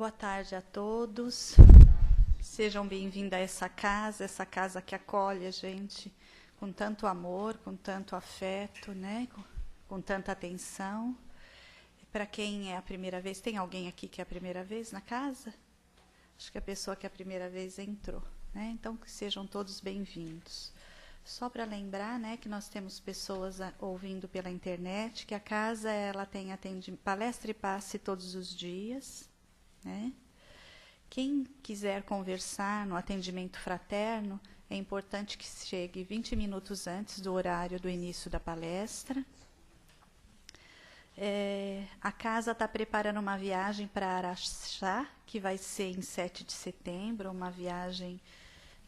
Boa tarde a todos. Sejam bem-vindos a essa casa que acolhe a gente com tanto amor, com tanto afeto, né? Com tanta atenção. Para quem é a primeira vez, tem alguém aqui que é a primeira vez na casa? Acho que a pessoa que é a primeira vez entrou, né? Então, que sejam todos bem-vindos. Só para lembrar, né, que nós temos pessoas ouvindo pela internet, que a casa ela tem palestra e passe todos os dias, né? Quem quiser conversar no atendimento fraterno, é importante que chegue 20 minutos antes do horário do início da palestra. A casa está preparando uma viagem para Araxá, que vai ser em 7 de setembro, uma viagem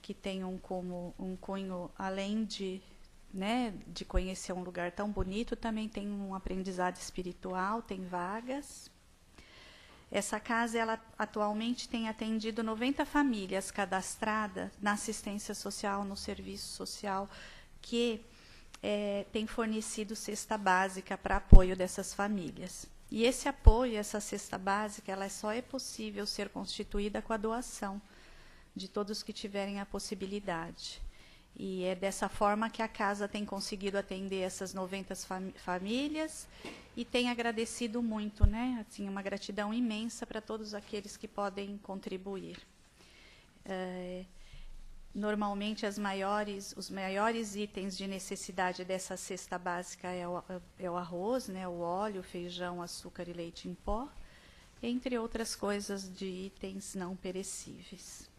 que tem um cunho, além de conhecer um lugar tão bonito, também tem um aprendizado espiritual, tem vagas. Essa casa, ela atualmente tem atendido 90 famílias cadastradas na assistência social, no serviço social, que tem fornecido cesta básica para apoio dessas famílias. E esse apoio, essa cesta básica, ela só é possível ser constituída com a doação de todos que tiverem a possibilidade. E é dessa forma que a casa tem conseguido atender essas 90 famílias e tem agradecido muito, né? Assim, uma gratidão imensa para todos aqueles que podem contribuir. Normalmente, os maiores itens de necessidade dessa cesta básica é o arroz, né? O óleo, o feijão, açúcar e leite em pó, entre outras coisas de itens não perecíveis.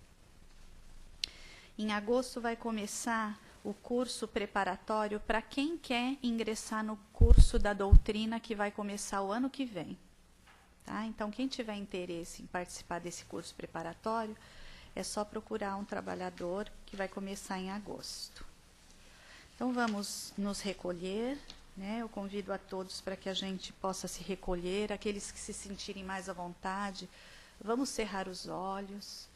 Em agosto vai começar o curso preparatório para quem quer ingressar no curso da doutrina que vai começar o ano que vem. Tá? Então, quem tiver interesse em participar desse curso preparatório, é só procurar um trabalhador que vai começar em agosto. Então, vamos nos recolher, né? Eu convido a todos para que a gente possa se recolher, aqueles que se sentirem mais à vontade, vamos cerrar os olhos.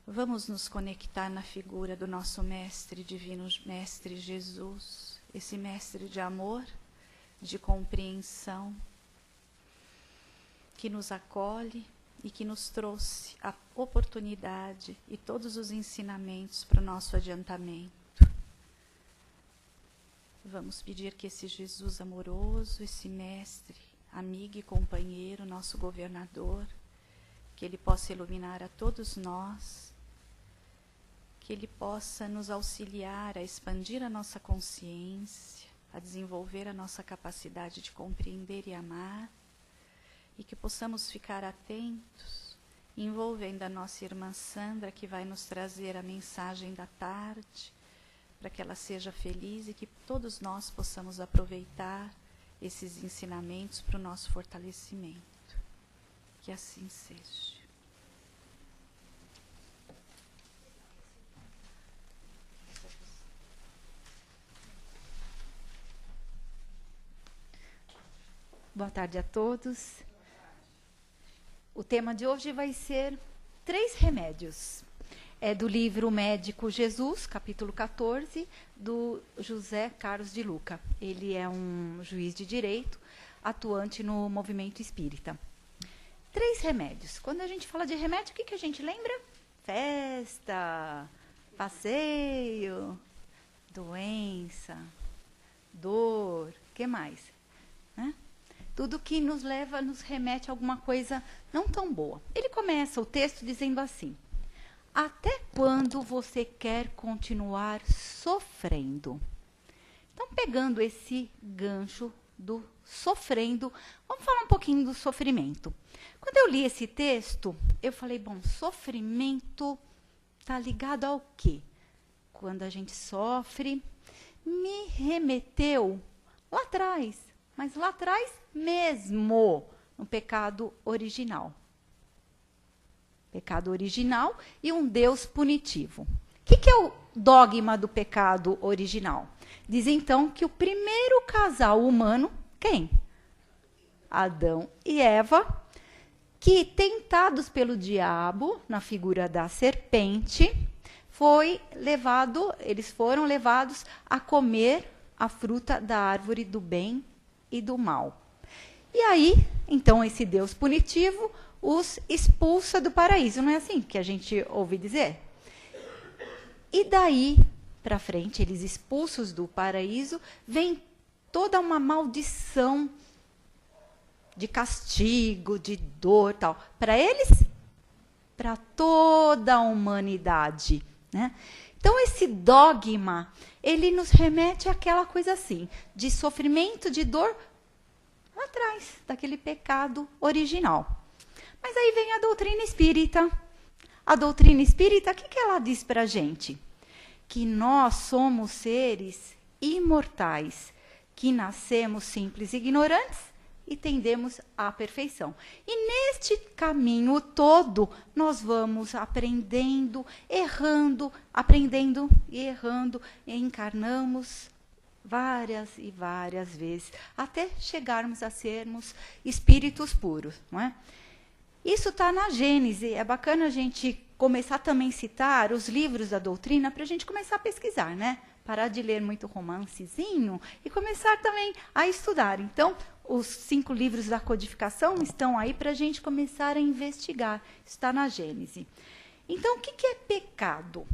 Vamos nos conectar na figura do nosso Mestre Divino, Mestre Jesus, esse Mestre de amor, de compreensão, que nos acolhe e que nos trouxe a oportunidade e todos os ensinamentos para o nosso adiantamento. Vamos pedir que esse Jesus amoroso, esse Mestre, amigo e companheiro, nosso governador, que Ele possa iluminar a todos nós, que Ele possa nos auxiliar a expandir a nossa consciência, a desenvolver a nossa capacidade de compreender e amar, e que possamos ficar atentos, envolvendo a nossa irmã Sandra, que vai nos trazer a mensagem da tarde, para que ela seja feliz e que todos nós possamos aproveitar esses ensinamentos para o nosso fortalecimento. Que assim seja. Boa tarde a todos. O tema de hoje vai ser 3 remédios. É do livro Médico Jesus, capítulo 14, do José Carlos de Luca. Ele é um juiz de direito, atuante no movimento espírita. 3 remédios. Quando a gente fala de remédio, o que a gente lembra? Festa, passeio, doença, dor, o que mais? Né? Tudo que nos leva, nos remete a alguma coisa não tão boa. Ele começa o texto dizendo assim: até quando você quer continuar sofrendo? Então, pegando esse gancho do sofrendo, vamos falar um pouquinho do sofrimento. Quando eu li esse texto, eu falei, bom, sofrimento está ligado ao quê? Quando a gente sofre, me remeteu lá atrás, mas lá atrás mesmo, no pecado original. Pecado original e um Deus punitivo. O que é o dogma do pecado original? Diz então que o primeiro casal humano, quem? Adão e Eva, que tentados pelo diabo, na figura da serpente, eles foram levados a comer a fruta da árvore do bem e do mal. E aí, então, esse Deus punitivo os expulsa do paraíso. Não é assim que a gente ouve dizer? E daí para frente, eles expulsos do paraíso, vem toda uma maldição de castigo, de dor, tal. Para eles, para toda a humanidade, né? Então, esse dogma, ele nos remete àquela coisa assim, de sofrimento, de dor, lá atrás, daquele pecado original. Mas aí vem a doutrina espírita. A doutrina espírita, o que ela diz para a gente? Que nós somos seres imortais, que nascemos simples e ignorantes, e tendemos à perfeição. E neste caminho todo, nós vamos aprendendo, errando, aprendendo e errando, e encarnamos várias e várias vezes, até chegarmos a sermos espíritos puros, não é? Isso está na Gênese. É bacana a gente começar também a citar os livros da doutrina para a gente começar a pesquisar, né? Parar de ler muito romancezinho e começar também a estudar. Então, os 5 livros da codificação estão aí para a gente começar a investigar. Está na Gênese. Então, o que é pecado?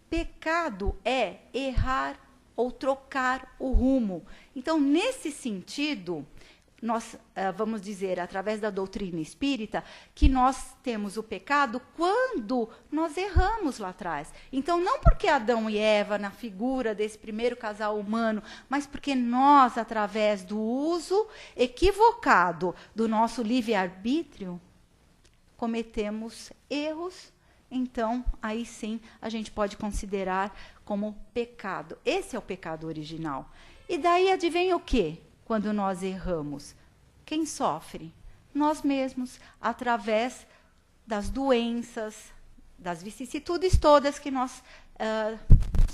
Pecado é errar ou trocar o rumo. Então, nesse sentido, nós vamos dizer, através da doutrina espírita, que nós temos o pecado quando nós erramos lá atrás. Então, não porque Adão e Eva, na figura desse primeiro casal humano, mas porque nós, através do uso equivocado do nosso livre-arbítrio, cometemos erros. Então, aí sim, a gente pode considerar como pecado. Esse é o pecado original. E daí advém o quê? Quando nós erramos, quem sofre? Nós mesmos, através das doenças, das vicissitudes todas que nós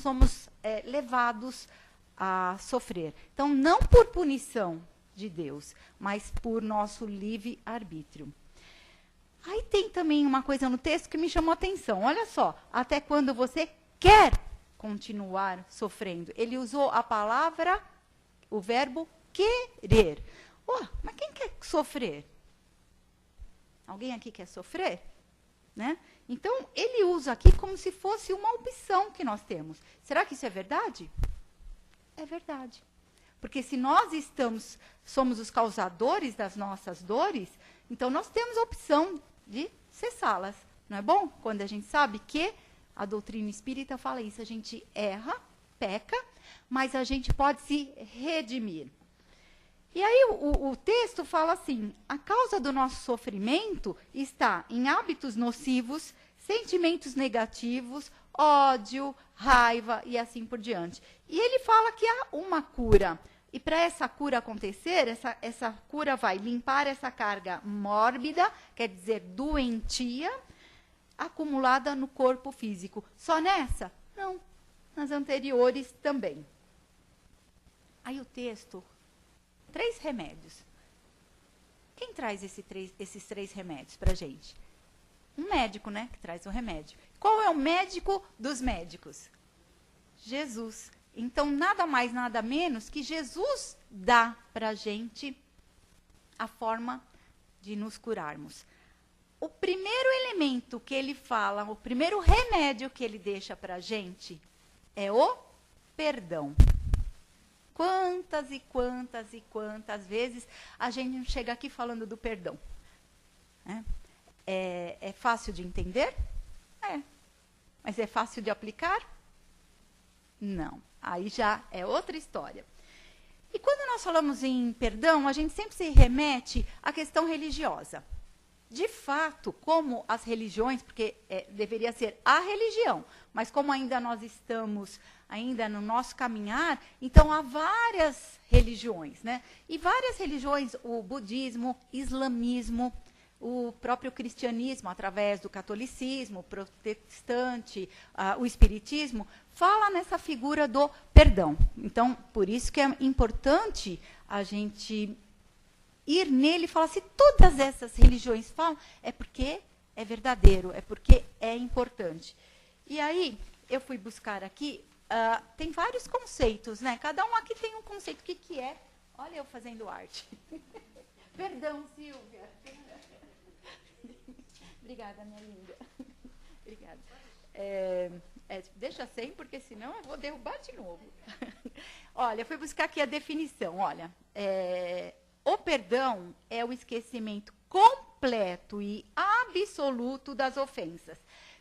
somos levados a sofrer. Então, não por punição de Deus, mas por nosso livre-arbítrio. Aí tem também uma coisa no texto que me chamou a atenção. Olha só, até quando você quer continuar sofrendo. Ele usou a palavra, o verbo querer. Mas quem quer sofrer? Alguém aqui quer sofrer? Né? Então, ele usa aqui como se fosse uma opção que nós temos. Será que isso é verdade? É verdade. Porque se nós somos os causadores das nossas dores, então nós temos a opção de cessá-las. Não é bom? Quando a gente sabe que a doutrina espírita fala isso, a gente erra, peca, mas a gente pode se redimir. E aí o texto fala assim, a causa do nosso sofrimento está em hábitos nocivos, sentimentos negativos, ódio, raiva e assim por diante. E ele fala que há uma cura. E para essa cura acontecer, essa cura vai limpar essa carga mórbida, quer dizer, doentia, acumulada no corpo físico. Só nessa? Não. Nas anteriores também. Aí o texto, 3 remédios. Quem traz esses 3 remédios para a gente? Um médico, né, que traz o remédio. Qual é o médico dos médicos? Jesus. Então, nada mais, nada menos que Jesus dá para a gente a forma de nos curarmos. O primeiro elemento que ele fala, o primeiro remédio que ele deixa para a gente é o perdão. Quantas e quantas e quantas vezes a gente chega aqui falando do perdão? É fácil de entender? É. Mas é fácil de aplicar? Não. Aí já é outra história. E quando nós falamos em perdão, a gente sempre se remete à questão religiosa. De fato, como as religiões, porque deveria ser a religião, mas como ainda nós estamos ainda no nosso caminhar, então há várias religiões, né? E várias religiões, o budismo, islamismo, o próprio cristianismo, através do catolicismo, o protestante, o espiritismo, fala nessa figura do perdão. Então, por isso que é importante a gente ir nele e falar, se todas essas religiões falam, é porque é verdadeiro, é porque é importante. E aí, eu fui buscar aqui, tem vários conceitos, né? Cada um aqui tem um conceito. O que é? Olha eu fazendo arte. Perdão, Silvia. Obrigada, minha linda. Obrigada. Deixa sem, porque senão eu vou derrubar de novo. Olha, eu fui buscar aqui a definição. Olha, o perdão é o esquecimento completo e absoluto das ofensas.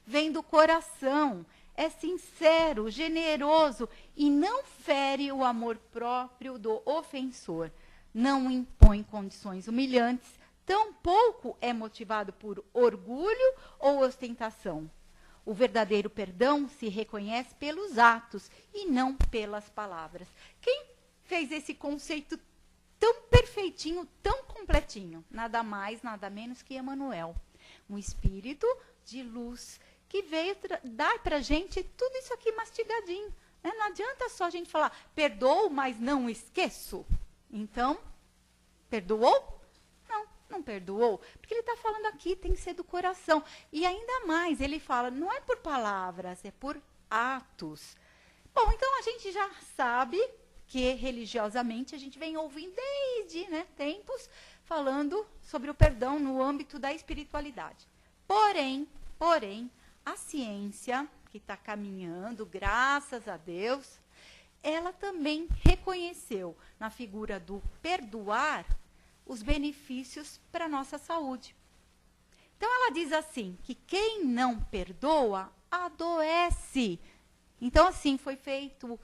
Vem do coração, é sincero, generoso e não fere o amor próprio do ofensor. Não impõe condições humilhantes, tampouco é motivado por orgulho ou ostentação. O verdadeiro perdão se reconhece pelos atos e não pelas palavras. Quem fez esse conceito tão perfeitinho, tão completinho? Nada mais, nada menos que Emmanuel. Um espírito de luz que veio dar para a gente tudo isso aqui mastigadinho. Né? Não adianta só a gente falar, perdoo, mas não esqueço. Então, perdoou? Não perdoou, porque ele está falando aqui, tem que ser do coração. E ainda mais, ele fala, não é por palavras, é por atos. Bom, então a gente já sabe que religiosamente a gente vem ouvindo desde tempos falando sobre o perdão no âmbito da espiritualidade. Porém, a ciência, que está caminhando, graças a Deus, ela também reconheceu na figura do perdoar os benefícios para a nossa saúde. Então, ela diz assim, que quem não perdoa, adoece. Então, assim, foi feito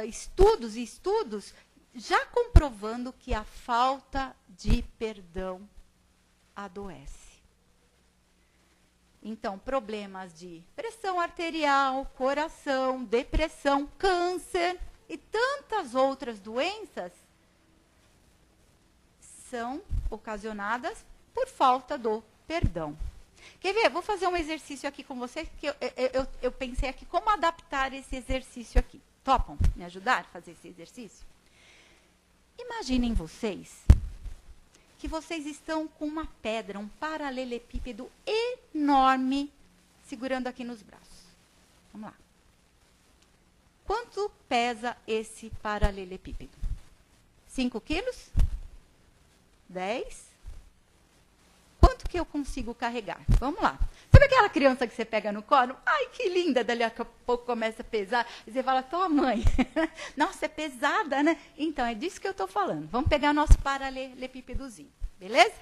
estudos, já comprovando que a falta de perdão adoece. Então, problemas de pressão arterial, coração, depressão, câncer e tantas outras doenças são ocasionadas por falta do perdão. Quer ver? Vou fazer um exercício aqui com vocês, que eu pensei aqui como adaptar esse exercício aqui. Topam me ajudar a fazer esse exercício? Imaginem vocês que vocês estão com uma pedra, um paralelepípedo enorme, segurando aqui nos braços. Vamos lá. Quanto pesa esse paralelepípedo? 5 quilos? 10? Quanto que eu consigo carregar? Vamos lá. Sabe aquela criança que você pega no colo? Ai, que linda! Dali a pouco começa a pesar. E você fala, tua mãe. Nossa, é pesada, né? Então, é disso que eu estou falando. Vamos pegar nosso paralelepípedozinho. Beleza?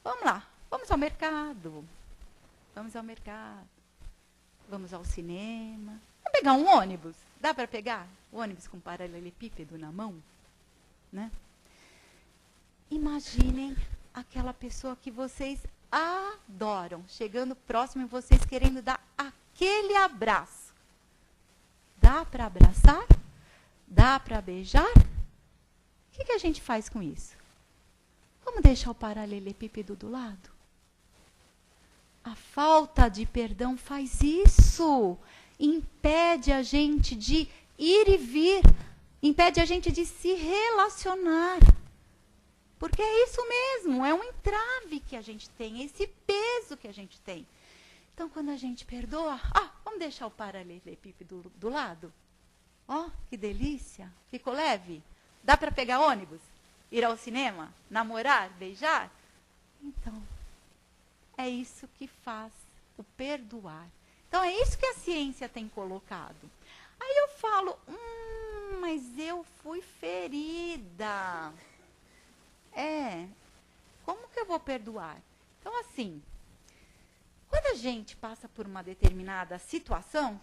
Vamos lá. Vamos ao mercado. Vamos ao cinema. Vamos pegar um ônibus. Dá para pegar o ônibus com paralelepípedo na mão? Né? Imaginem aquela pessoa que vocês adoram, chegando próximo e vocês querendo dar aquele abraço. Dá para abraçar? Dá para beijar? O que a gente faz com isso? Vamos deixar o paralelepípedo do lado? A falta de perdão faz isso. Impede a gente de ir e vir. Impede a gente de se relacionar. Porque é isso mesmo, é um entrave que a gente tem, esse peso que a gente tem. Então, quando a gente perdoa, vamos deixar o paralelepípedo do lado? Ó, que delícia, ficou leve? Dá para pegar ônibus? Ir ao cinema? Namorar? Beijar? Então, é isso que faz o perdoar. Então, é isso que a ciência tem colocado. Aí eu falo, mas eu fui ferida. Como que eu vou perdoar? Então, assim, quando a gente passa por uma determinada situação,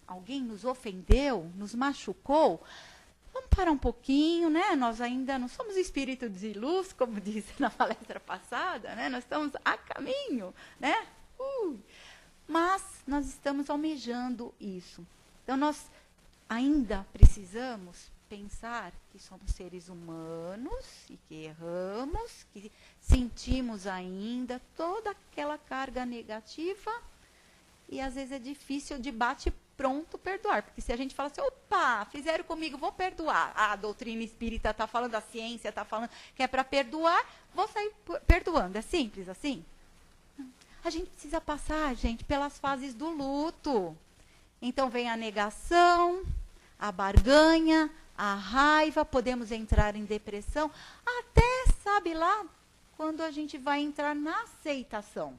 alguém nos ofendeu, nos machucou, vamos parar um pouquinho, né? Nós ainda não somos espíritos de luz, como disse na palestra passada, né? Nós estamos a caminho, né? Mas nós estamos almejando isso. Então, nós ainda precisamos pensar que somos seres humanos e que erramos, que sentimos ainda toda aquela carga negativa e às vezes é difícil de bate-pronto perdoar, porque se a gente fala assim, opa, fizeram comigo, vou perdoar. A doutrina espírita está falando, a ciência está falando que é para perdoar, vou sair perdoando. É simples assim? A gente precisa passar, gente, pelas fases do luto. Então vem a negação, a barganha, a raiva, podemos entrar em depressão, até, sabe lá, quando a gente vai entrar na aceitação.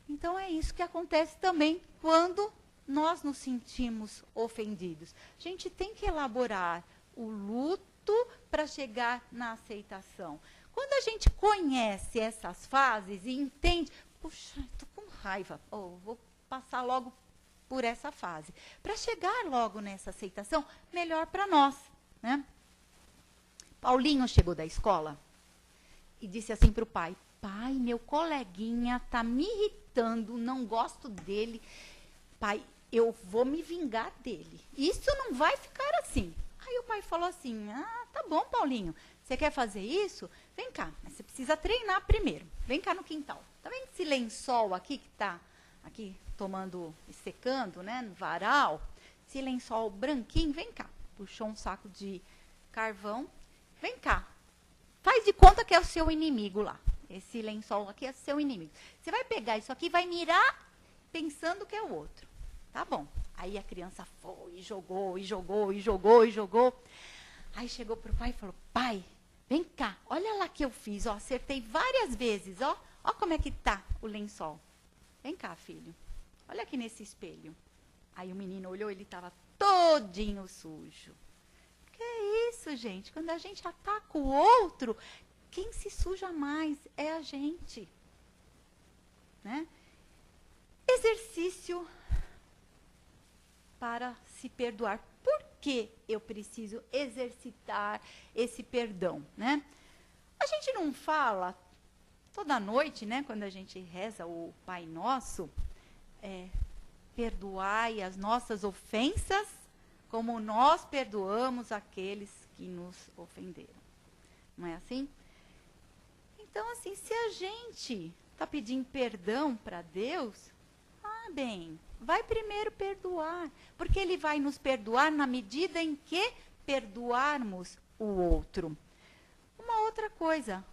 Então é isso que acontece também quando nós nos sentimos ofendidos. A gente tem que elaborar o luto para chegar na aceitação. Quando a gente conhece essas fases e entende, puxa, estou com raiva, vou passar logo por essa fase. Para chegar logo nessa aceitação, melhor para nós, né? Paulinho chegou da escola e disse assim para o pai: pai, meu coleguinha está me irritando, não gosto dele. Pai, eu vou me vingar dele. Isso não vai ficar assim. Aí o pai falou assim: tá bom, Paulinho, você quer fazer isso? Vem cá, mas você precisa treinar primeiro. Vem cá no quintal. Tá vendo esse lençol aqui que está aqui tomando e secando, né, no varal? Esse lençol branquinho, vem cá. Puxou um saco de carvão. Vem cá. Faz de conta que é o seu inimigo lá. Esse lençol aqui é seu inimigo. Você vai pegar isso aqui e vai mirar pensando que é o outro. Tá bom. Aí a criança foi e jogou, e jogou, e jogou, e jogou. Aí chegou pro pai e falou: pai, vem cá, olha lá que eu fiz, ó, acertei várias vezes, ó como é que tá o lençol. Vem cá, filho, olha aqui nesse espelho. Aí o menino olhou, ele estava todinho sujo. Que é isso, gente? Quando a gente ataca o outro, quem se suja mais é a gente, né? Exercício para se perdoar. Por que eu preciso exercitar esse perdão, né? A gente não fala toda noite, né, quando a gente reza o Pai Nosso, perdoai as nossas ofensas, como nós perdoamos aqueles que nos ofenderam. Não é assim? Então, assim, se a gente está pedindo perdão para Deus, bem, vai primeiro perdoar, porque Ele vai nos perdoar na medida em que perdoarmos o outro. Uma outra coisa,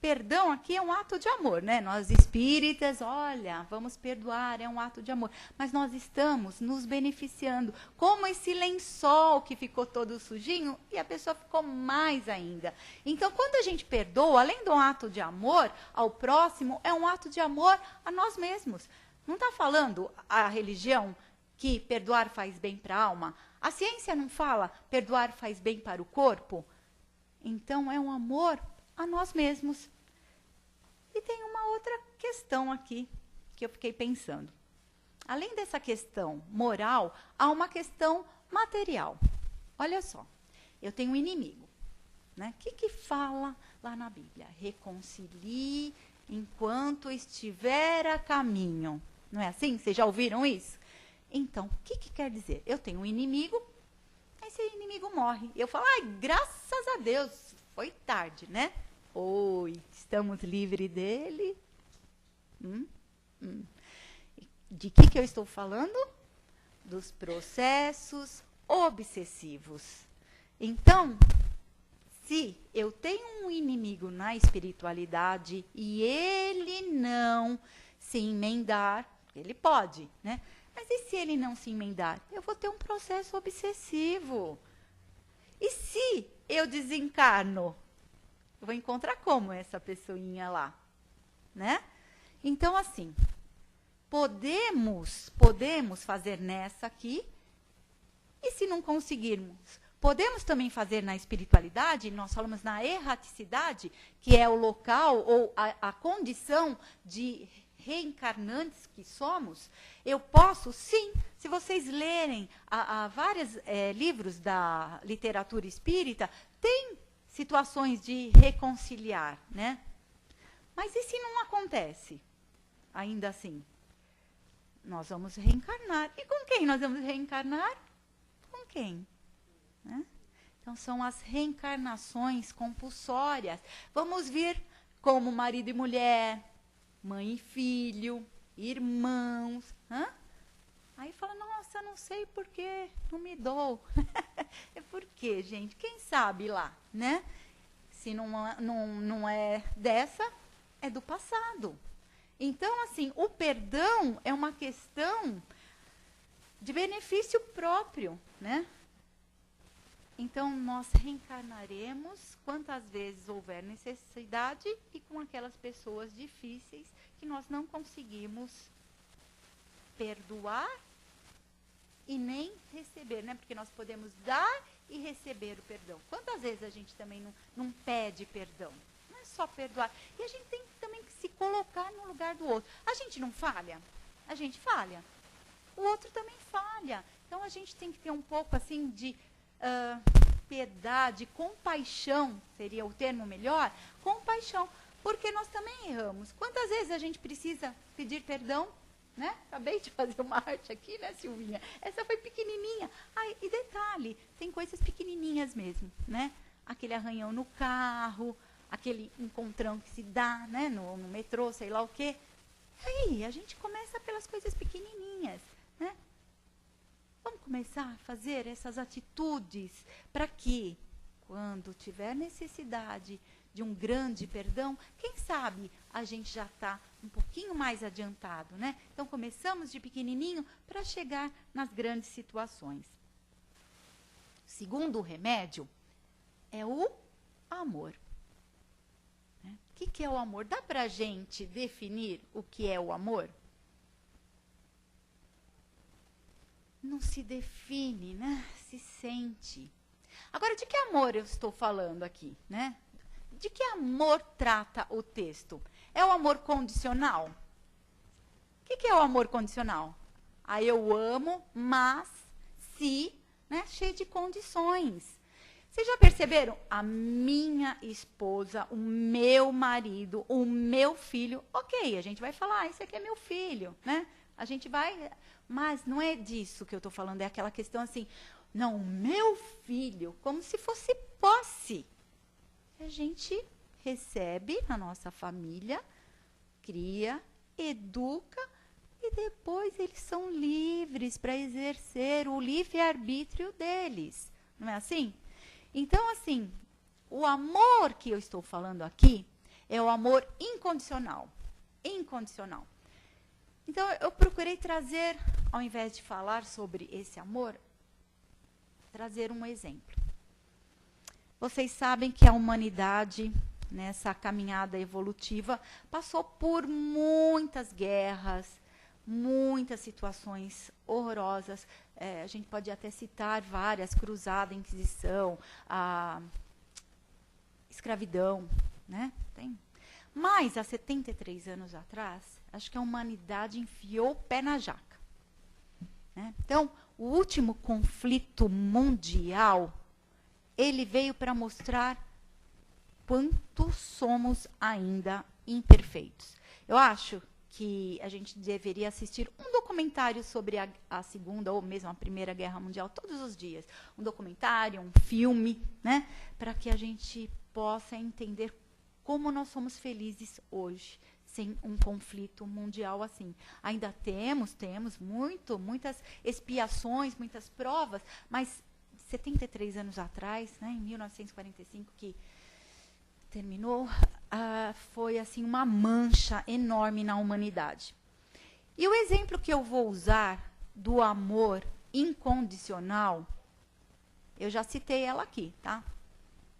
perdão aqui é um ato de amor, né? Nós espíritas, olha, vamos perdoar, é um ato de amor. Mas nós estamos nos beneficiando, como esse lençol que ficou todo sujinho e a pessoa ficou mais ainda. Então, quando a gente perdoa, além de um ato de amor ao próximo, é um ato de amor a nós mesmos. Não está falando a religião que perdoar faz bem para a alma? A ciência não fala perdoar faz bem para o corpo? Então, é um amor a nós mesmos. E tem uma outra questão aqui que eu fiquei pensando. Além dessa questão moral, há uma questão material. Olha só, eu tenho um inimigo, né? O que fala lá na Bíblia? Reconcilie enquanto estiver a caminho. Não é assim? Vocês já ouviram isso? Então, o que quer dizer? Eu tenho um inimigo, esse inimigo morre. Eu falo, graças a Deus, foi tarde, né? Oi, estamos livres dele. De que eu estou falando? Dos processos obsessivos. Então, se eu tenho um inimigo na espiritualidade e ele não se emendar, ele pode, né? Mas e se ele não se emendar? Eu vou ter um processo obsessivo. E se eu desencarno? Eu vou encontrar como essa pessoinha lá, né? Então, assim, podemos fazer nessa aqui, e se não conseguirmos, podemos também fazer na espiritualidade, nós falamos na erraticidade, que é o local ou a condição de reencarnantes que somos. Eu posso, sim, se vocês lerem vários livros da literatura espírita, tem situações de reconciliar, né? Mas e se não acontece? Ainda assim, nós vamos reencarnar. E com quem nós vamos reencarnar? Com quem? Né? Então, são as reencarnações compulsórias. Vamos vir como marido e mulher, mãe e filho, irmãos. Aí fala, nossa, não sei por que não me dou. É por quê, gente? Quem sabe lá, né? Se não é dessa, é do passado. Então, assim, o perdão é uma questão de benefício próprio, né? Então, nós reencarnaremos quantas vezes houver necessidade e com aquelas pessoas difíceis que nós não conseguimos perdoar e nem receber, né? Porque nós podemos dar e receber o perdão. Quantas vezes a gente também não pede perdão? Não é só perdoar. E a gente tem também que se colocar no lugar do outro. A gente não falha? A gente falha. O outro também falha. Então a gente tem que ter um pouco assim de piedade, compaixão, seria o termo melhor, compaixão, porque nós também erramos. Quantas vezes a gente precisa pedir perdão, né? Acabei de fazer uma arte aqui, né, Silvinha? Essa foi pequenininha. E detalhe, tem coisas pequenininhas mesmo, né? Aquele arranhão no carro, aquele encontrão que se dá, né, no metrô, sei lá o quê. Aí, a gente começa pelas coisas pequenininhas, né? Vamos começar a fazer essas atitudes para que, quando tiver necessidade de um grande perdão, quem sabe a gente já está um pouquinho mais adiantado, né? Então, começamos de pequenininho para chegar nas grandes situações. O segundo remédio é o amor. Né? O que é o amor? Dá para a gente definir o que é o amor? Não se define, né? Se sente. Agora, de que amor eu estou falando aqui, né? De que amor trata o texto? É o amor condicional? O que é o amor condicional? Eu amo, mas se, né? Cheio de condições. Vocês já perceberam? A minha esposa, o meu marido, o meu filho. Ok, a gente vai falar, esse aqui é meu filho, né? A gente vai... Mas não é disso que eu estou falando, é aquela questão assim, não, meu filho, como se fosse posse. A gente recebe na nossa família, cria, educa, e depois eles são livres para exercer o livre-arbítrio deles. Não é assim? Então, assim, o amor que eu estou falando aqui é o amor incondicional. Incondicional. Então, eu procurei trazer, ao invés de falar sobre esse amor, trazer um exemplo. Vocês sabem que a humanidade, nessa caminhada evolutiva, passou por muitas guerras, muitas situações horrorosas. A gente pode até citar várias, cruzada, Inquisição, a escravidão, né? Tem. Mas, há 73 anos atrás, acho que a humanidade enfiou o pé na jaca. Né? Então, o último conflito mundial, ele veio para mostrar quanto somos ainda imperfeitos. Eu acho que a gente deveria assistir um documentário sobre a Segunda ou mesmo a Primeira Guerra Mundial todos os dias. Um documentário, um filme, né? Para que a gente possa entender como nós somos felizes hoje, sem um conflito mundial assim. Ainda temos muitas expiações, muitas provas, mas 73 anos atrás, né, em 1945, que terminou, foi assim uma mancha enorme na humanidade. E o exemplo que eu vou usar do amor incondicional, eu já citei ela aqui, tá?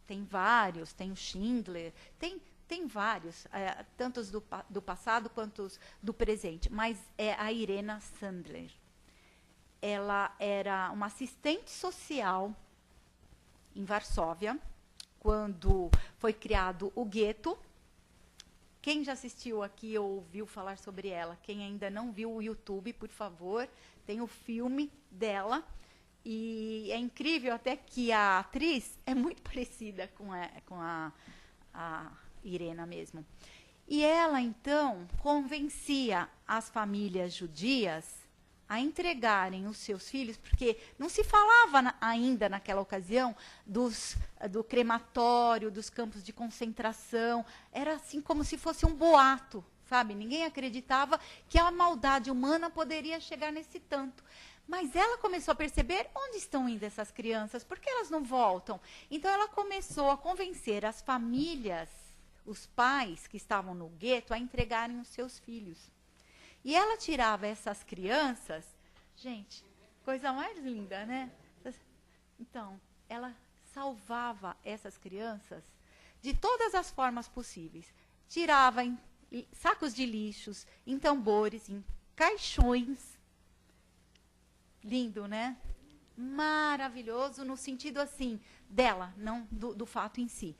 Tem vários, tem o Schindler, tem vários, tantos do passado quanto do presente, mas é a Irena Sandler. Ela era uma assistente social em Varsóvia, quando foi criado o gueto. Quem já assistiu aqui ou ouviu falar sobre ela? Quem ainda não viu o YouTube, por favor, tem o filme dela. E é incrível até que a atriz é muito parecida com a Irena mesmo. E ela, então, convencia as famílias judias a entregarem os seus filhos, porque não se falava ainda naquela ocasião do crematório, dos campos de concentração. Era assim como se fosse um boato, sabe? Ninguém acreditava que a maldade humana poderia chegar nesse tanto. Mas ela começou a perceber onde estão indo essas crianças, por que elas não voltam? Então ela começou a convencer as famílias, os pais que estavam no gueto, a entregarem os seus filhos. E ela tirava essas crianças, gente, coisa mais linda, né? Então, ela salvava essas crianças de todas as formas possíveis. Tirava em sacos de lixos, em tambores, em caixões, Lindo, né? Maravilhoso no sentido assim, dela, não do fato em si.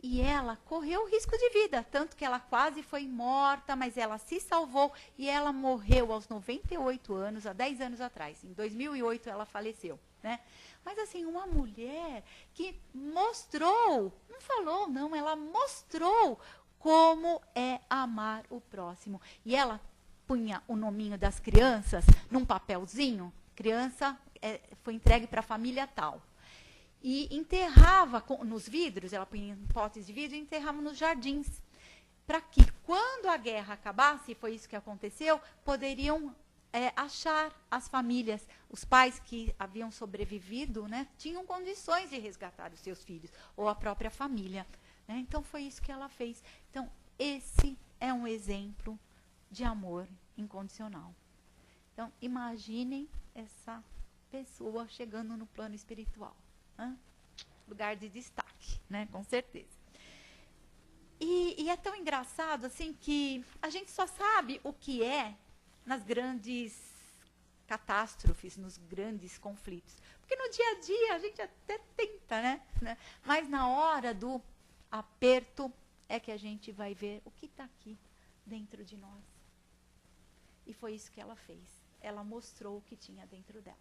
E ela correu risco de vida, tanto que ela quase foi morta, mas ela se salvou e ela morreu aos 98 anos, há 10 anos atrás. Em 2008 ela faleceu, né? Mas assim, uma mulher que mostrou, não falou não, ela mostrou como é amar o próximo. E ela punha o nominho das crianças num papelzinho, criança foi entregue para a família tal. E enterrava nos vidros, ela punha em potes de vidro e enterrava nos jardins. Para que, quando a guerra acabasse, foi isso que aconteceu, poderiam achar as famílias. Os pais que haviam sobrevivido, né, tinham condições de resgatar os seus filhos, ou a própria família. Né? Então, foi isso que ela fez. Então, esse é um exemplo de amor incondicional. Então, imaginem essa pessoa chegando no plano espiritual. Lugar de destaque, né? Com certeza. E é tão engraçado assim que a gente só sabe o que é nas grandes catástrofes, nos grandes conflitos. Porque no dia a dia a gente até tenta, né? Mas na hora do aperto é que a gente vai ver o que está aqui dentro de nós. E foi isso que ela fez. Ela mostrou o que tinha dentro dela.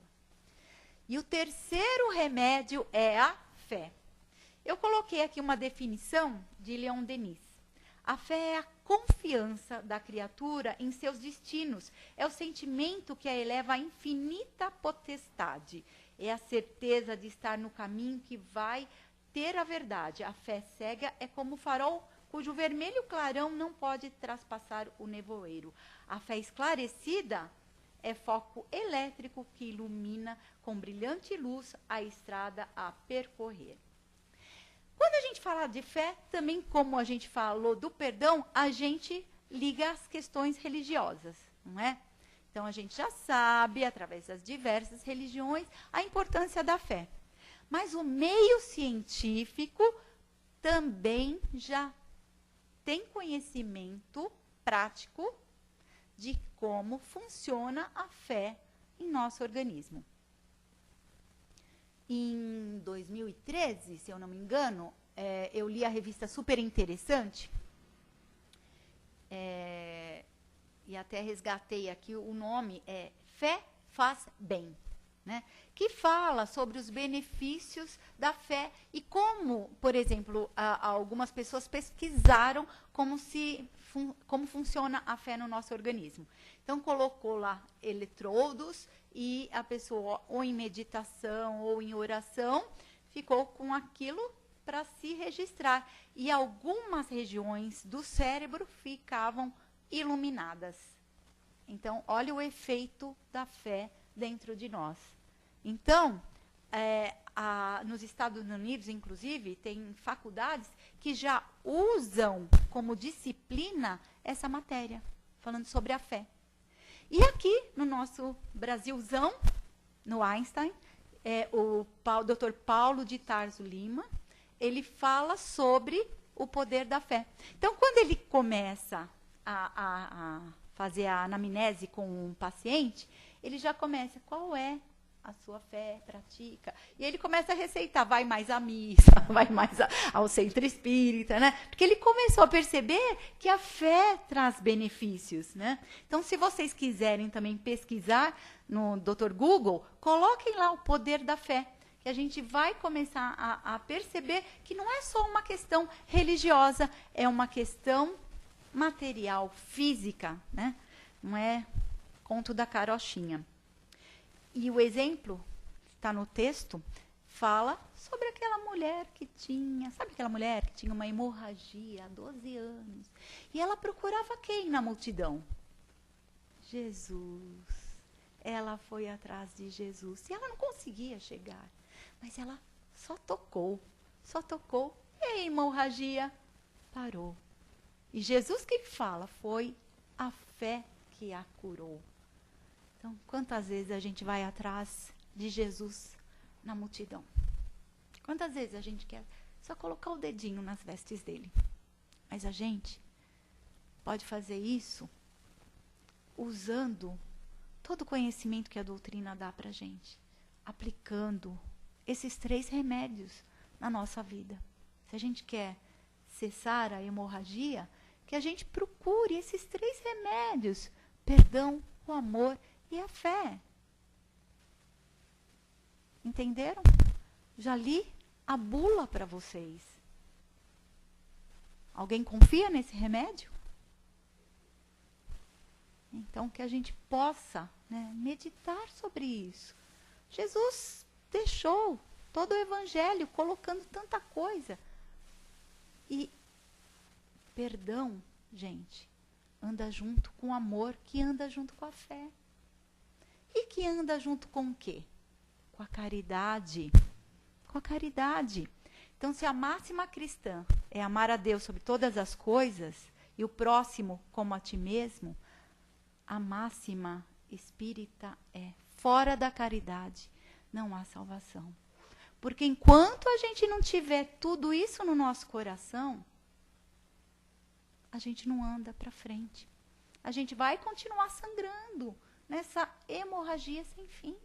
E o terceiro remédio é a fé. Eu coloquei aqui uma definição de Leon Denis. A fé é a confiança da criatura em seus destinos. É o sentimento que a eleva à infinita potestade. É a certeza de estar no caminho que vai ter a verdade. A fé cega é como o farol cujo vermelho clarão não pode traspassar o nevoeiro. A fé esclarecida é foco elétrico que ilumina com brilhante luz a estrada a percorrer. Quando a gente fala de fé, também como a gente falou do perdão, a gente liga as questões religiosas, não é? Então a gente já sabe, através das diversas religiões, a importância da fé. Mas o meio científico também já tem conhecimento prático de como funciona a fé em nosso organismo. Em 2013, se eu não me engano, eu li a revista Super Interessante, e até resgatei aqui o nome, Fé Faz Bem, né? Que fala sobre os benefícios da fé e como, por exemplo, algumas pessoas pesquisaram como funciona a fé no nosso organismo. Então, colocou lá eletrodos e a pessoa, ou em meditação ou em oração, ficou com aquilo para se registrar. E algumas regiões do cérebro ficavam iluminadas. Então, olha o efeito da fé dentro de nós. Então, nos Estados Unidos, inclusive, tem faculdades que já usam como disciplina essa matéria, falando sobre a fé. E aqui, no nosso Brasilzão, no Einstein, o Dr. Paulo de Tarso Lima, ele fala sobre o poder da fé. Então, quando ele começa a fazer a anamnese com um paciente, ele já começa, qual é a sua fé, pratica. E ele começa a receitar, vai mais à missa, vai mais ao centro espírita, né? Porque ele começou a perceber que a fé traz benefícios, né? Então, se vocês quiserem também pesquisar no Dr. Google, coloquem lá o poder da fé, que a gente vai começar a perceber que não é só uma questão religiosa, é uma questão material, física, né? Não é conto da carochinha. E o exemplo, está no texto, fala sobre aquela mulher que tinha, sabe aquela mulher que tinha uma hemorragia há 12 anos? E ela procurava quem na multidão? Jesus. Ela foi atrás de Jesus. E ela não conseguia chegar, mas ela só tocou, e a hemorragia parou. E Jesus que fala, foi a fé que a curou. Então, quantas vezes a gente vai atrás de Jesus na multidão? Quantas vezes a gente quer só colocar o dedinho nas vestes dele? Mas a gente pode fazer isso usando todo o conhecimento que a doutrina dá para a gente, aplicando esses 3 remédios na nossa vida. Se a gente quer cessar a hemorragia, que a gente procure esses 3 remédios: perdão, o amor e a fé. Entenderam? Já li a bula para vocês. Alguém confia nesse remédio? Então, que a gente possa, né, meditar sobre isso. Jesus deixou todo o evangelho colocando tanta coisa. E perdão, gente, anda junto com o amor, que anda junto com a fé. E que anda junto com o quê? Com a caridade. Com a caridade. Então, se a máxima cristã é amar a Deus sobre todas as coisas e o próximo como a ti mesmo, a máxima espírita é: fora da caridade não há salvação. Porque enquanto a gente não tiver tudo isso no nosso coração, a gente não anda para frente. A gente vai continuar sangrando nessa hemorragia sem fim.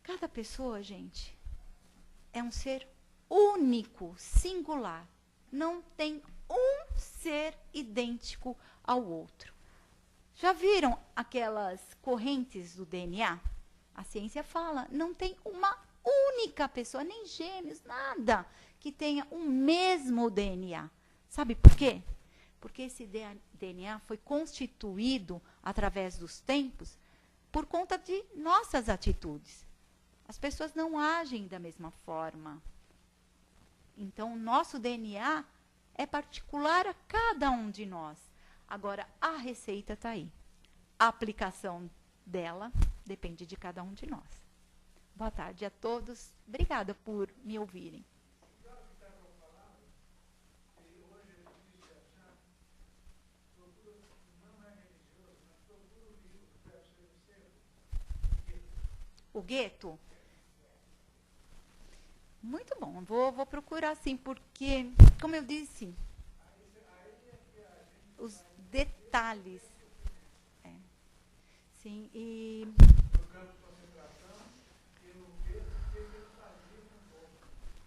Cada pessoa, gente, é um ser único, singular. Não tem um ser idêntico ao outro. Já viram aquelas correntes do DNA? A ciência fala, não tem uma única pessoa, nem gêmeos, nada, que tenha o mesmo DNA. Sabe por quê? Porque esse DNA foi constituído através dos tempos por conta de nossas atitudes. As pessoas não agem da mesma forma. Então, o nosso DNA é particular a cada um de nós. Agora, a receita está aí. A aplicação dela depende de cada um de nós. Boa tarde a todos. Obrigada por me ouvirem. O gueto? Muito bom, vou procurar sim, porque, como eu disse, os detalhes. Sim, e...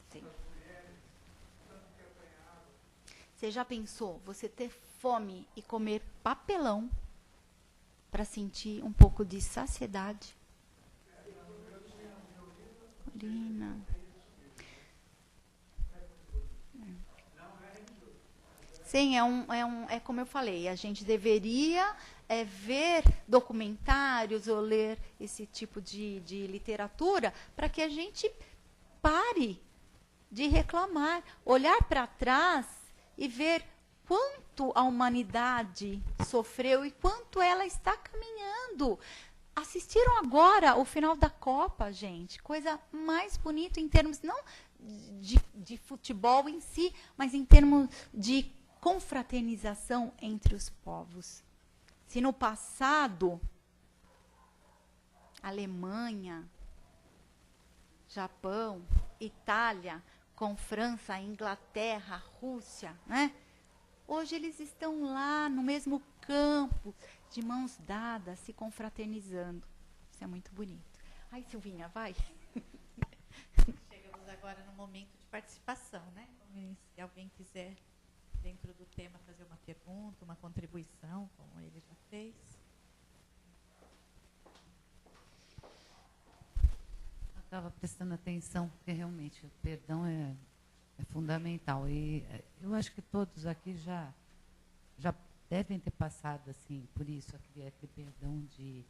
Sim. Você já pensou você ter fome e comer papelão para sentir um pouco de saciedade? Urina. Sim, é como eu falei, a gente deveria ver documentários ou ler esse tipo de literatura para que a gente pare de reclamar, olhar para trás e ver quanto a humanidade sofreu e quanto ela está caminhando. Assistiram agora o final da Copa, gente, coisa mais bonita em termos não de futebol em si, mas em termos de confraternização entre os povos. Se no passado, Alemanha, Japão, Itália, com França, Inglaterra, Rússia, né? Hoje eles estão lá no mesmo campo, de mãos dadas, se confraternizando. Isso é muito bonito. Ai, Silvinha, vai. Chegamos agora no momento de participação, né? Se alguém quiser, dentro do tema, fazer uma pergunta, uma contribuição, como ele já fez. Eu estava prestando atenção, porque realmente o perdão é fundamental. E eu acho que todos aqui já devem ter passado assim por isso, aquele perdão de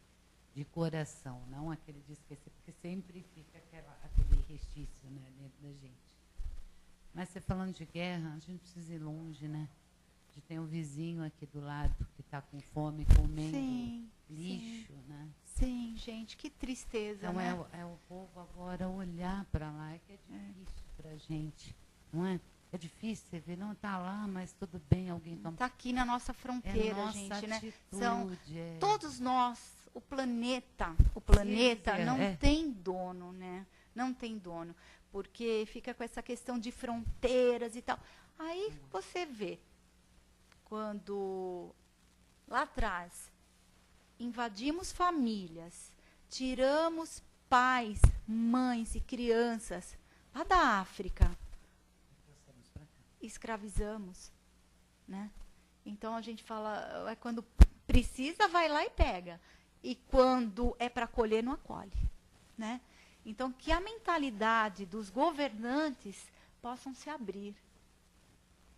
coração, não aquele de esquecer, porque sempre fica aquele restício, né, dentro da gente. Mas você falando de guerra, a gente precisa ir longe, né? De ter um vizinho aqui do lado que está com fome, comendo lixo, né? Sim, gente, que tristeza, então, né? É o povo agora olhar para lá, que é difícil para a gente, não é? É difícil você ver, não está lá, mas tudo bem, alguém toma. Está aqui na nossa fronteira, nossa gente, atitude, né? São todos nós, o planeta não tem dono, né? Não tem dono, porque fica com essa questão de fronteiras e tal. Aí você vê, quando lá atrás invadimos famílias, tiramos pais, mães e crianças lá da África, escravizamos, né? Então a gente fala, quando precisa, vai lá e pega. E quando é para acolher, não acolhe, né? Então, que a mentalidade dos governantes possam se abrir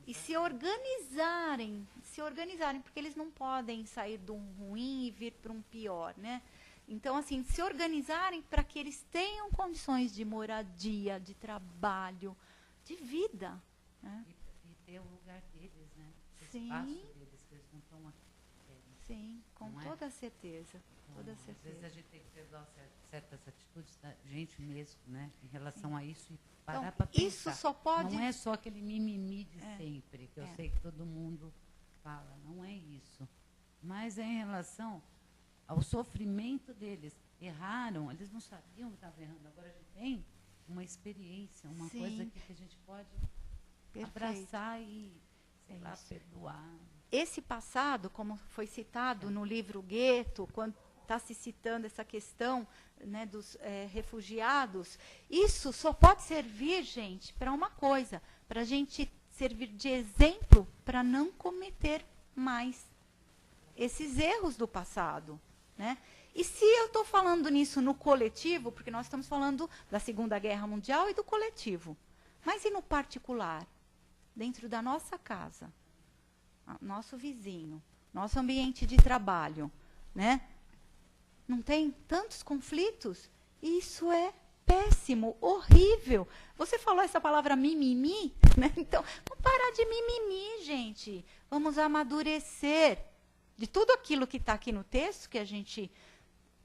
e se organizarem, porque eles não podem sair de um ruim e vir para um pior, né? Então, assim, se organizarem para que eles tenham condições de moradia, de trabalho, de vida, né? E ter o lugar deles, né? O Sim. espaço deles, que eles não estão aqui. Sim, com Não é? toda certeza. Toda Às vezes certeza. a gente tem que perdoar certas atitudes da gente mesmo, né? Em relação a isso e parar Então, para pensar. isso só pode... Não é só aquele mimimi de sempre, que eu É. sei que todo mundo fala. Não é isso. Mas é em relação ao sofrimento deles. Erraram, eles não sabiam que estavam errando. Agora a gente tem uma experiência, uma Sim. coisa que a gente pode Perfeito. abraçar e, sei É lá, isso. perdoar. Esse passado, como foi citado no livro Gueto, quando está se citando essa questão, né, dos refugiados, isso só pode servir, gente, para uma coisa, para a gente servir de exemplo para não cometer mais esses erros do passado, né? E se eu estou falando nisso no coletivo, porque nós estamos falando da Segunda Guerra Mundial e do coletivo, mas e no particular, dentro da nossa casa, nosso vizinho, nosso ambiente de trabalho, né? Não tem tantos conflitos? Isso é péssimo, horrível. Você falou essa palavra mimimi, né? Então, vamos parar de mimimi, gente. Vamos amadurecer. De tudo aquilo que está aqui no texto, que a gente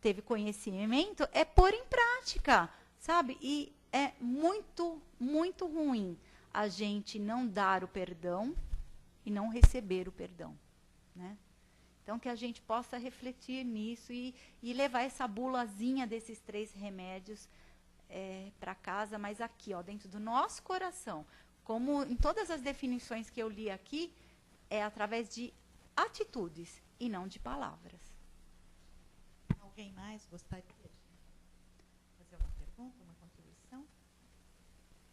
teve conhecimento, é pôr em prática, sabe? E é muito, muito ruim a gente não dar o perdão e não receber o perdão, né? Então, que a gente possa refletir nisso e levar essa bulazinha desses 3 remédios para casa, mas aqui, ó, dentro do nosso coração. Como em todas as definições que eu li aqui, é através de atitudes e não de palavras. Alguém mais gostaria de fazer uma pergunta, uma contribuição?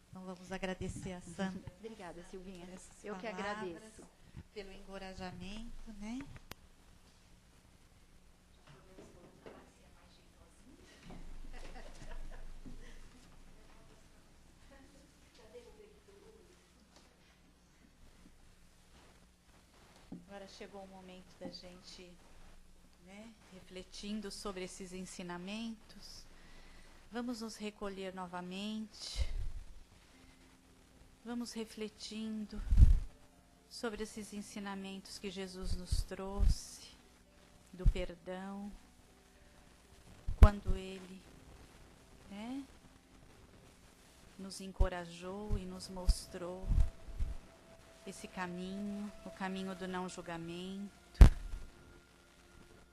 Então, vamos agradecer a Sandra. Obrigada, Silvinha. Por essas Eu que palavras, agradeço. pelo encorajamento, né? Agora chegou o momento da gente, né, refletindo sobre esses ensinamentos. Vamos nos recolher novamente. Vamos refletindo sobre esses ensinamentos que Jesus nos trouxe, do perdão, quando Ele, né, nos encorajou e nos mostrou esse caminho, o caminho do não julgamento.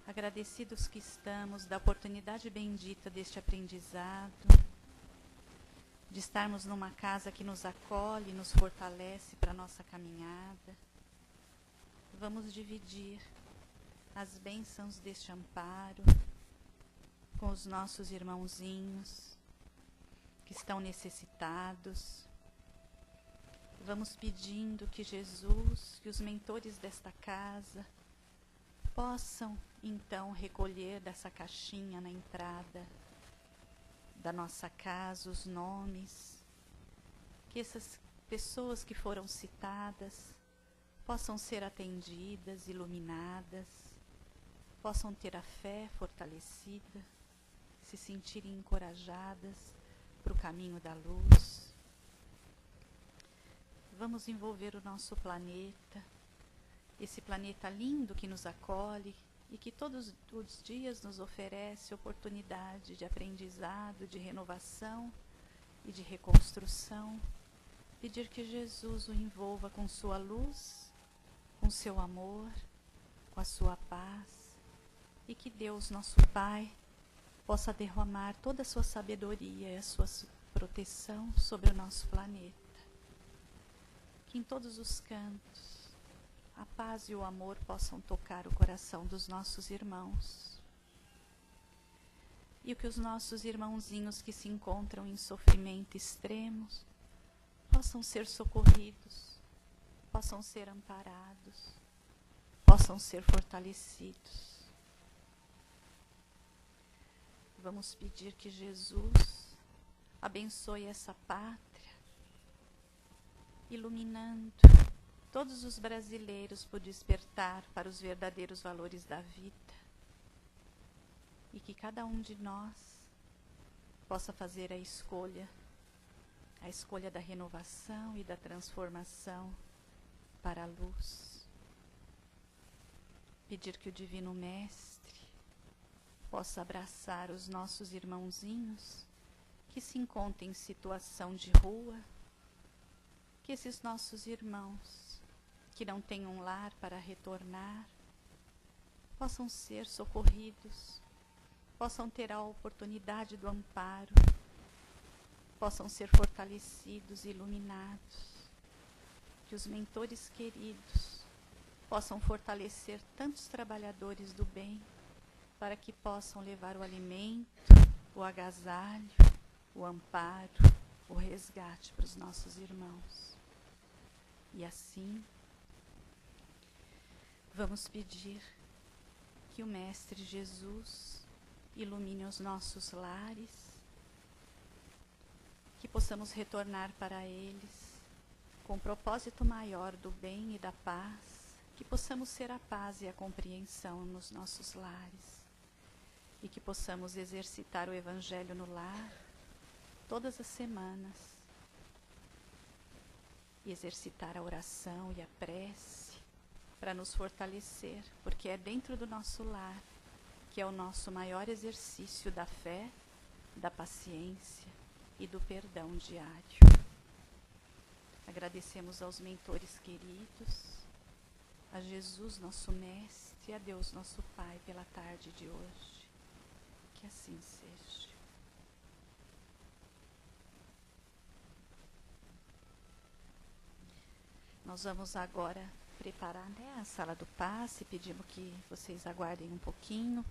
Agradecidos que estamos da oportunidade bendita deste aprendizado, de estarmos numa casa que nos acolhe, nos fortalece para a nossa caminhada. Vamos dividir as bênçãos deste amparo com os nossos irmãozinhos que estão necessitados. Vamos pedindo que Jesus, que os mentores desta casa, possam então recolher dessa caixinha na entrada da nossa casa os nomes, que essas pessoas que foram citadas possam ser atendidas, iluminadas, possam ter a fé fortalecida, se sentirem encorajadas para o caminho da luz. Vamos envolver o nosso planeta, esse planeta lindo que nos acolhe e que todos os dias nos oferece oportunidade de aprendizado, de renovação e de reconstrução. Pedir que Jesus o envolva com sua luz, com seu amor, com a sua paz, e que Deus, nosso Pai, possa derramar toda a sua sabedoria e a sua proteção sobre o nosso planeta. Que em todos os cantos a paz e o amor possam tocar o coração dos nossos irmãos. e que os nossos irmãozinhos que se encontram em sofrimento extremos possam ser socorridos, possam ser amparados, possam ser fortalecidos. Vamos pedir que Jesus abençoe essa pátria, iluminando todos os brasileiros por despertar para os verdadeiros valores da vida. E que cada um de nós possa fazer a escolha da renovação e da transformação para a luz. Pedir que o Divino Mestre possa abraçar os nossos irmãozinhos que se encontram em situação de rua, que esses nossos irmãos que não têm um lar para retornar possam ser socorridos, possam ter a oportunidade do amparo, possam ser fortalecidos e iluminados, que os mentores queridos possam fortalecer tantos trabalhadores do bem, para que possam levar o alimento, o agasalho, o amparo, o resgate para os nossos irmãos. E assim, vamos pedir que o Mestre Jesus ilumine os nossos lares, que possamos retornar para eles com um propósito maior do bem e da paz, que possamos ser a paz e a compreensão nos nossos lares, e que possamos exercitar o Evangelho no lar todas as semanas, e exercitar a oração e a prece para nos fortalecer, porque é dentro do nosso lar que é o nosso maior exercício da fé, da paciência e do perdão diário. Agradecemos aos mentores queridos, a Jesus, nosso Mestre, e a Deus, nosso Pai, pela tarde de hoje. Que assim seja. Nós vamos agora preparar, a sala do passe. Pedimos que vocês aguardem um pouquinho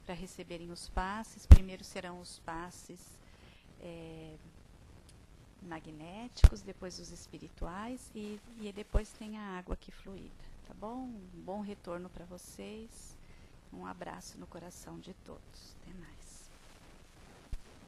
para receberem os passes. Primeiro serão os passes magnéticos, depois os espirituais e depois tem a água aqui fluida, tá bom? Um bom retorno para vocês. Um abraço no coração de todos. Até mais.